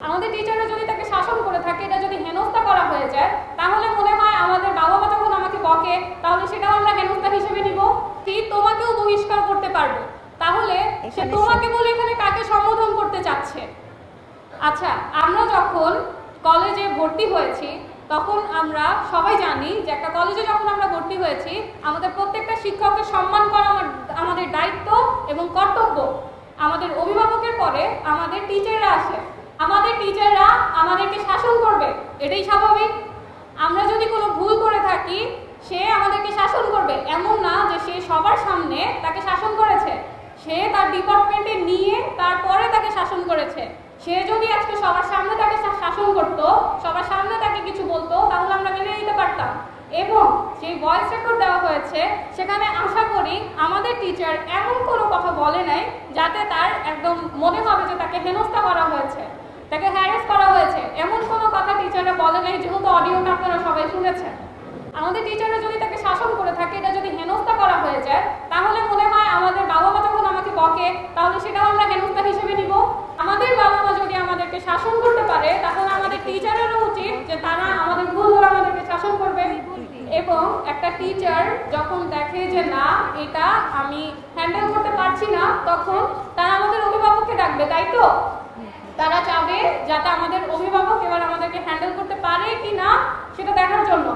আমাদের টিচাররা যদি তাকে শাসন করে থাকে, এটা যদি হেনস্থা করা হয়ে যায়, তাহলে মনে হয় আমাদের বাবা মা যখন আমাকে বকে তাহলে সেটাও আমরা হেনস্থা হিসেবে নিব। ঠিক তোমাকেও বহিষ্কার করতে পারবে, তাহলে সে তোমাকে বলে এখানে কাকে সম্বোধন করতে চাচ্ছে? আচ্ছা, আমরা যখন কলেজে ভর্তি হয়েছি তখন আমরা সবাই জানি যে একটা কলেজে যখন আমরা ভর্তি হয়েছি আমাদের প্রত্যেকটা শিক্ষককে সম্মান করা আমাদের দায়িত্ব এবং কর্তব্য। আমাদের অভিভাবকের পরে আমাদের টিচাররা আসে, আমাদের টিচাররা আমাদেরকে শাসন করবে, এটাই স্বাভাবিক। আমরা যদি কোনো ভুল করে থাকি সে আমাদেরকে শাসন করবে, এমন না যে সে সবার সামনে তাকে শাসন করেছে, সে তার ডিপার্টমেন্টে নিয়ে তারপরে তাকে শাসন করেছে। সে যদি আজকে সবার সামনে তাকে শাসন করতো, সবার সামনে তাকে কিছু বলতো, তাহলে আমরা মেনে নিতে পারতাম। এবং যে ভয়েস রেকর্ড দেওয়া হয়েছে সেখানে আশা করি আমাদের টিচার এমন কোনো কথা বলে নাই যাতে তার একদম মনে হবে যে তাকে হেনস্থা করা হয়েছে, তাকে হ্যারাস করা হয়েছে, এমন কোনো কথা টিচাররা বলে নাই, যেহেতু অডিওটা আপনারা সবাই শুনেছেন। আমাদের টিচাররা যদি তাকে শাসন করে থাকে, এটা যদি হেনস্থা করা হয়ে যায়, তাহলে মনে হয় আমাদের বাবা মা যখন আমাকে বকে তাহলে সেটাও আমরা হেনস্থা হিসেবে নিব। আমাদের বাবা মা যদি আমাদেরকে শাসন করতে পারে, তাহলে আমাদের টিচারেরও উচিত যে তারা আমাদের ভুল ধরে আমাদেরকে শাসন করবে। এবং একটা টিচার যখন দেখে যে না, এটা আমি হ্যান্ডেল করতে পারছি না, তখন তারা আমাদের অভিভাবককে ডাকবে, তাই তো? তারা চাবে যাতে আমাদের অভিভাবক এবার আমাদেরকে হ্যান্ডেল করতে পারে কি না সেটা দেখার জন্য।